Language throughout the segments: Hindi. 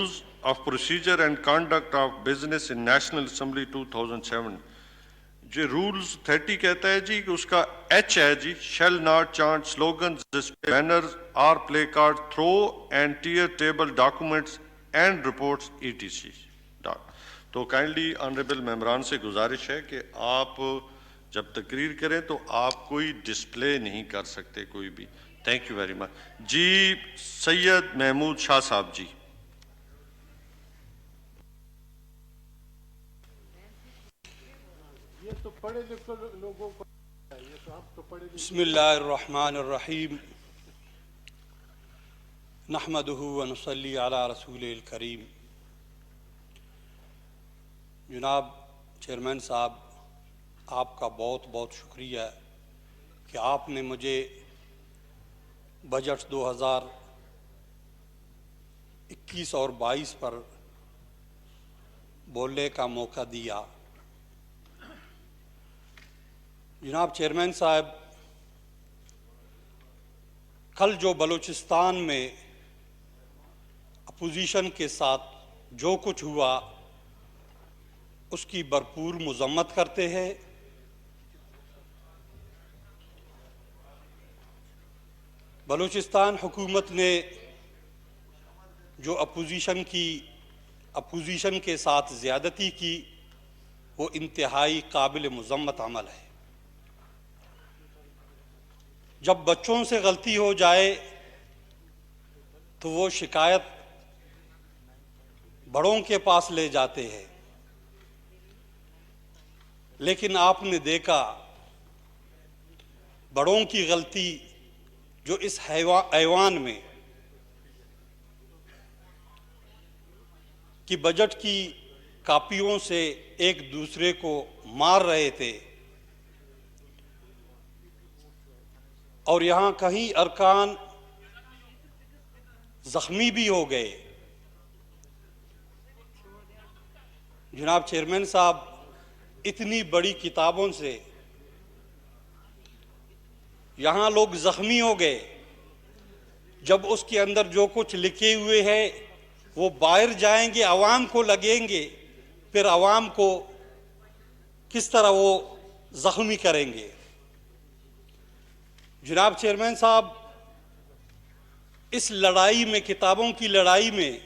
of Procedure and Conduct of Business in National Assembly 2007 जो रूल्स 30 कहता है जी कि उसका एच है जी shall not chant slogan banners or placard throw and tear table documents and reports ETC. तो काइंडली ऑनरेबल मेंबरान से गुजारिश है कि आप जब तकरीर करें तो आप कोई डिस्प्ले नहीं कर सकते कोई भी। थैंक यू वेरी मच जी। सैयद महमूद शाह साहब जी। तो पढ़े लिखे लोगों को ये तो आप तो पढ़े लिखे। बिस्मिल्लाहिर्रहमानिर्रहीम नहमदुहु व नुसल्ली अला रसूलिल करीम। जनाब चेयरमैन साहब, आपका बहुत बहुत शुक्रिया कि आपने मुझे बजट 2021 और 22 पर बोलने का मौका दिया। जनाब चेयरमैन साहब, कल जो बलूचिस्तान में अपोजिशन के साथ जो कुछ हुआ उसकी भरपूर मज़म्मत करते हैं। बलूचिस्तान हुकूमत ने जो अपोजिशन के साथ ज़्यादती की वो इंतहाई काबिल मज़म्मत अमल है। जब बच्चों से गलती हो जाए तो वो शिकायत बड़ों के पास ले जाते हैं, लेकिन आपने देखा बड़ों की गलती जो इस ऐवान में कि बजट की कापियों से एक दूसरे को मार रहे थे और यहाँ कहीं अरकान जख्मी भी हो गए। जनाब चेयरमैन साहब, इतनी बड़ी किताबों से यहाँ लोग जख्मी हो गए। जब उसके अंदर जो कुछ लिखे हुए है वो बाहर जाएंगे, आवाम को लगेंगे, फिर आवाम को किस तरह वो जख्मी करेंगे। जनाब चेयरमैन साहब, इस लड़ाई में, किताबों की लड़ाई में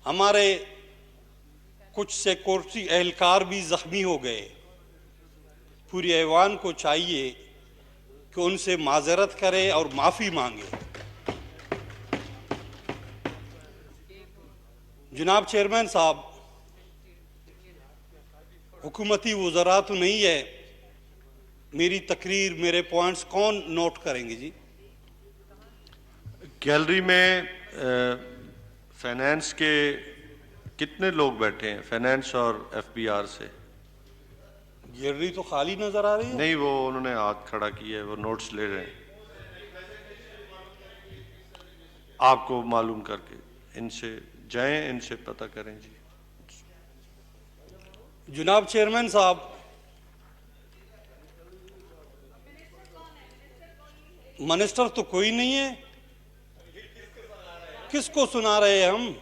हमारे कुछ सिक्योरिटी एहलकार भी जख्मी हो गए। पूरी ऐवान को चाहिए कि उनसे माजरत करे और माफ़ी मांगे। जनाब चेयरमैन साहब, हुकूमती वज़रा तो नहीं है, मेरी तकरीर, मेरे पॉइंट्स कौन नोट करेंगे जी? गैलरी में फाइनेंस के कितने लोग बैठे हैं, फाइनेंस और एफबीआर से? गैलरी तो खाली नजर आ रही है। नहीं, वो उन्होंने हाथ खड़ा किया है, वो नोट्स ले रहे हैं। आपको मालूम करके इनसे जाएं, इनसे पता करें जी। जनाब चेयरमैन साहब, मिनिस्टर तो कोई नहीं है, किसको सुना रहे हैं हम?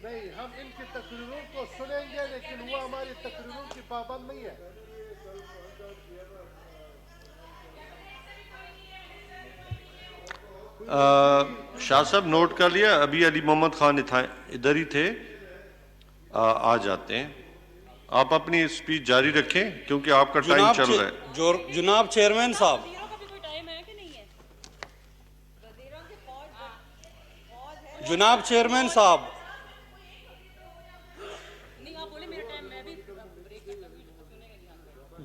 नहीं, हम इनकी तकरीरों को सुनेंगे, लेकिन वो हमारी तकरीरों की पाबंद नहीं है। शाह साहब नोट कर लिया। अभी अली मोहम्मद खान इधर ही थे, आ जाते हैं। आप अपनी स्पीच जारी रखें क्योंकि आपका टाइम चल रहा है। जनाब चेयरमैन साहब, जनाब चेयरमैन साहब,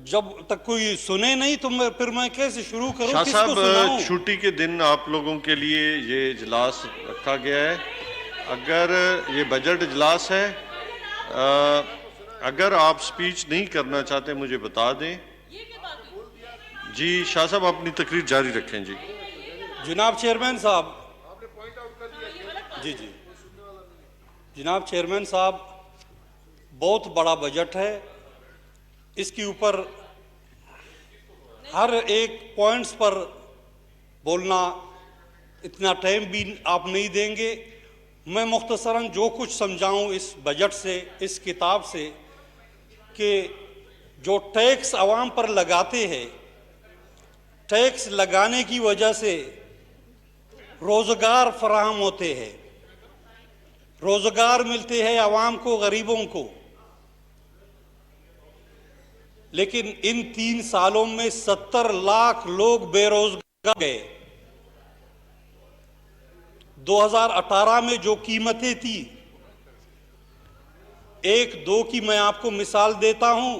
जब तक कोई सुने नहीं तो फिर मैं कैसे शुरू करूं? शाह किसको सुनाऊं? साहब, छुट्टी के दिन आप लोगों के लिए ये इजलास रखा गया है। अगर ये बजट इजलास है, अगर आप स्पीच नहीं करना चाहते मुझे बता दें जी। शाह साहब अपनी तकरीर जारी रखें जी। जनाब चेयरमैन साहब, जी जी, जनाब चेयरमैन साहब, बहुत बड़ा बजट है, इसके ऊपर हर एक पॉइंट्स पर बोलना इतना टाइम भी आप नहीं देंगे। मैं मुख्तसरन जो कुछ समझाऊं इस बजट से, इस किताब से, कि जो टैक्स आवाम पर लगाते हैं, टैक्स लगाने की वजह से रोजगार फराहम होते हैं, रोजगार मिलते हैं आवाम को, गरीबों को। लेकिन इन 3 सालों में 70 लाख लोग बेरोजगार गए। 2018 में जो कीमतें थी, 1-2 की मैं आपको मिसाल देता हूं।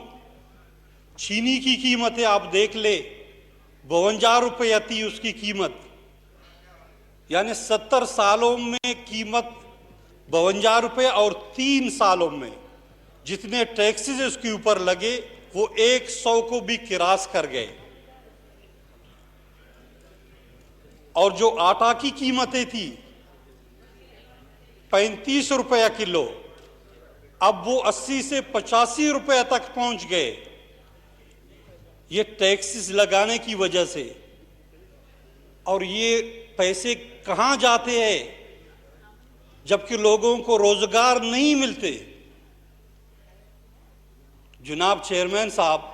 चीनी की कीमतें आप देख ले, 52 रुपये थी उसकी कीमत। यानी 70 सालों में कीमत 52 रुपये, और 3 सालों में जितने टैक्सेस उसके ऊपर लगे वो 100 को भी किरास कर गए। और जो आटा की कीमतें थी 35 रुपया किलो, अब वो 80 से 85 रुपये तक पहुंच गए। ये टैक्सेस लगाने की वजह से। और ये पैसे कहां जाते हैं जबकि लोगों को रोजगार नहीं मिलते? जनाब चेयरमैन साहब,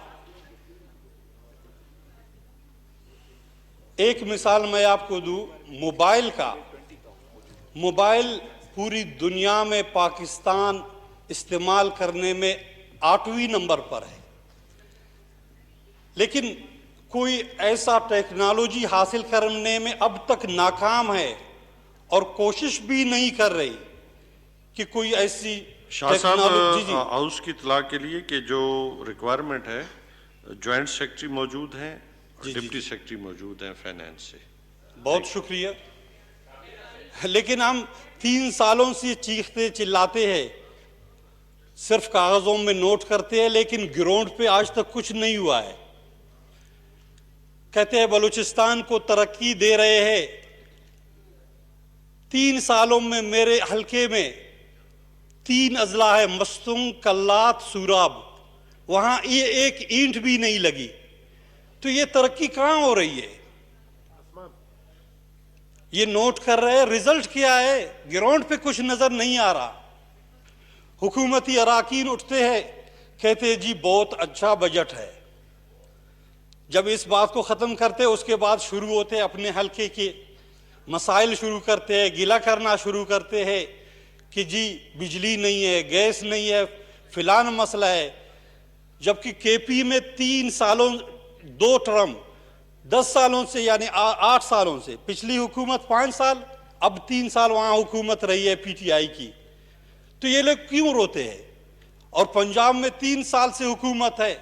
एक मिसाल मैं आपको दूं मोबाइल का। मोबाइल पूरी दुनिया में पाकिस्तान इस्तेमाल करने में 8वीं नंबर पर है, लेकिन कोई ऐसा टेक्नोलॉजी हासिल करने में अब तक नाकाम है और कोशिश भी नहीं कर रही कि कोई ऐसी शाह साहब, टेक्नोलॉजी। जी, हाउस की इत्तला के लिए कि जो रिक्वायरमेंट है, जॉइंट सेक्रेटरी मौजूद हैं, जी, डिप्टी सेक्रेटरी मौजूद हैं फाइनेंस से। बहुत शुक्रिया। लेकिन हम 3 सालों से चीखते चिल्लाते हैं, सिर्फ कागजों में नोट करते हैं, लेकिन ग्राउंड पे आज तक कुछ नहीं हुआ है। कहते हैं बलूचिस्तान को तरक्की दे रहे हैं। 3 सालों में मेरे हलके में 3 अजला है, मस्तूम, कल्लात, सूराब, वहां ये एक ईंट भी नहीं लगी। तो ये तरक्की कहां हो रही है? ये नोट कर रहे हैं, रिजल्ट क्या है? ग्राउंड पे कुछ नजर नहीं आ रहा। हुकूमती अराकीन उठते हैं, कहते हैं जी बहुत अच्छा बजट है। जब इस बात को खत्म करते हैं, उसके बाद शुरू होते हैं अपने हलके के मसाइल शुरू करते हैं, गिला करना शुरू करते हैं कि जी बिजली नहीं है, गैस नहीं है, फिलान मसला है। जबकि केपी में 3 सालों 2 टर्म 10 सालों से, यानी 8 सालों से, पिछली हुकूमत 5 साल, अब 3 साल वहां हुकूमत रही है पीटीआई की। तो ये लोग क्यों रोते हैं? और पंजाब में 3 साल से हुकूमत है,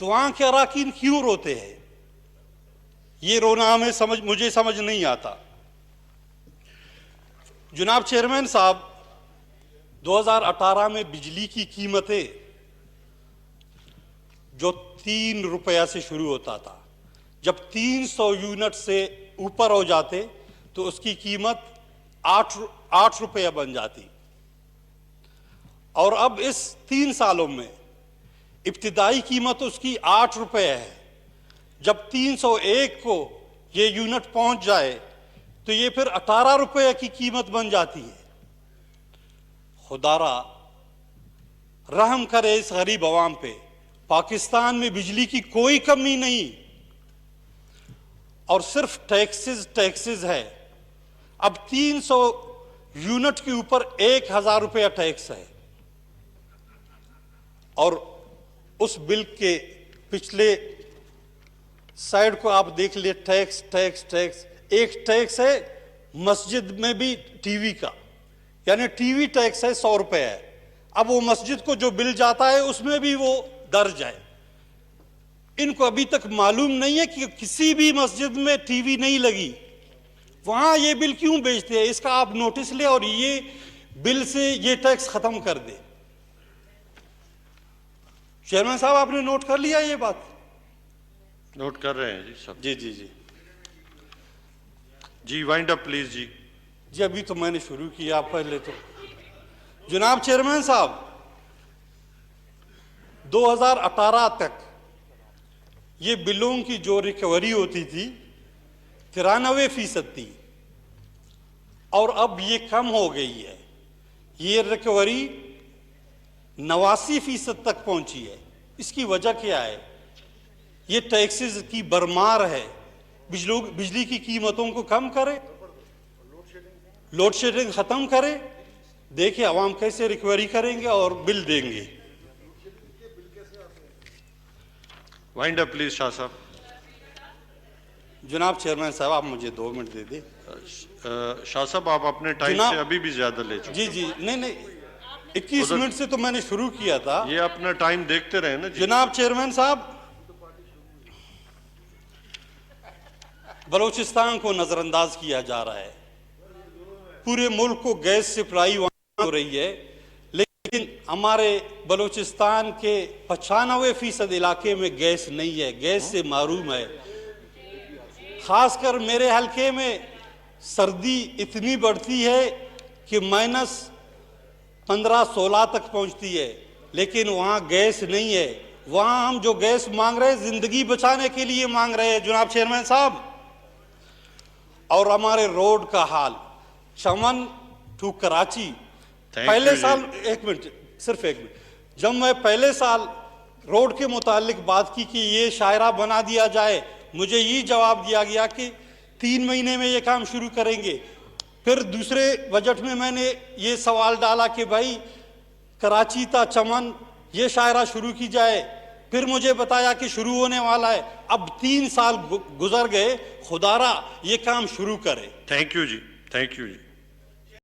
तो वहां के अराकीन क्यों रोते हैं? ये रोना मुझे समझ नहीं आता। जनाब चेयरमैन साहब, 2018 में बिजली की कीमतें जो 3 रुपया से शुरू होता था, जब 300 यूनिट से ऊपर हो जाते तो उसकी कीमत 8 रुपया बन जाती। और अब इस 3 सालों में इब्तिदाई कीमत उसकी 8 रुपये है। जब 301 को ये यूनिट पहुंच जाए तो ये फिर 18 रुपये की कीमत बन जाती है। खुदारा रहम करे इस गरीब अवाम पे। पाकिस्तान में बिजली की कोई कमी नहीं, और सिर्फ टैक्सेस है। अब 300 यूनिट के ऊपर 1000 रुपया टैक्स है। और उस बिल के पिछले साइड को आप देख लिए, टैक्स टैक्स टैक्स। एक टैक्स है मस्जिद में भी टीवी का, यानी टीवी टैक्स है 100 रुपये है। अब वो मस्जिद को जो बिल जाता है उसमें भी वो दर्ज है। इनको अभी तक मालूम नहीं है कि किसी भी मस्जिद में टीवी नहीं लगी, वहां ये बिल क्यों बेचते हैं? इसका आप नोटिस ले और ये बिल से ये टैक्स खत्म कर दे। चेयरमैन साहब, आपने नोट कर लिया ये बात? नोट कर रहे हैं जी सब। जी जी जी जी, वाइंड अप प्लीज जी। जी, अभी तो मैंने शुरू किया, पहले तो। जनाब चेयरमैन साहब, 2018 तक ये बिलों की जो रिकवरी होती थी 93% थी। और अब ये कम हो गई है। ये रिकवरी 89% तक पहुंची है। इसकी वजह क्या है? ये टैक्सेस की भरमार है। बिजली की कीमतों को कम करे, लोड शेडिंग खत्म करे। देखिए आवाम कैसे रिकवरी करेंगे और बिल देंगे। वाइंड अप प्लीज शाह साहब। जनाब चेयरमैन साहब, आप मुझे 2 मिनट दे दें। शाह साहब आप अपने टाइम जनाब- से अभी भी ज्यादा ले चुके। जी जी, नहीं, 21 मिनट से तो मैंने शुरू किया था। ये अपना टाइम देखते रहे ना जी। जनाब चेयरमैन साहब, बलूचिस्तान को नजरअंदाज किया जा रहा है। पूरे मुल्क को गैस सप्लाई हो रही है, लेकिन हमारे बलूचिस्तान के 95% इलाके में गैस नहीं है, गैस से महरूम है। खासकर मेरे हलके में सर्दी इतनी बढ़ती है कि -15-16 तक पहुंचती है, लेकिन वहां गैस नहीं है। वहां हम जो गैस मांग रहे हैं जिंदगी बचाने के लिए मांग रहे हैं जनाब चेयरमैन साहब। और हमारे रोड का हाल, चमन टू कराची, पहले साल, एक मिनट, सिर्फ एक मिनट, जब मैं पहले साल रोड के मुतालिक बात की कि ये शायरा बना दिया जाए, मुझे ये जवाब दिया गया कि 3 महीने में ये काम शुरू करेंगे। फिर दूसरे बजट में मैंने ये सवाल डाला कि भाई कराची ता चमन ये शायरा शुरू की जाए। फिर मुझे बताया कि शुरू होने वाला है। अब 3 साल गुजर गए, खुदारा ये काम शुरू करे। थैंक यू जी, थैंक यू जी।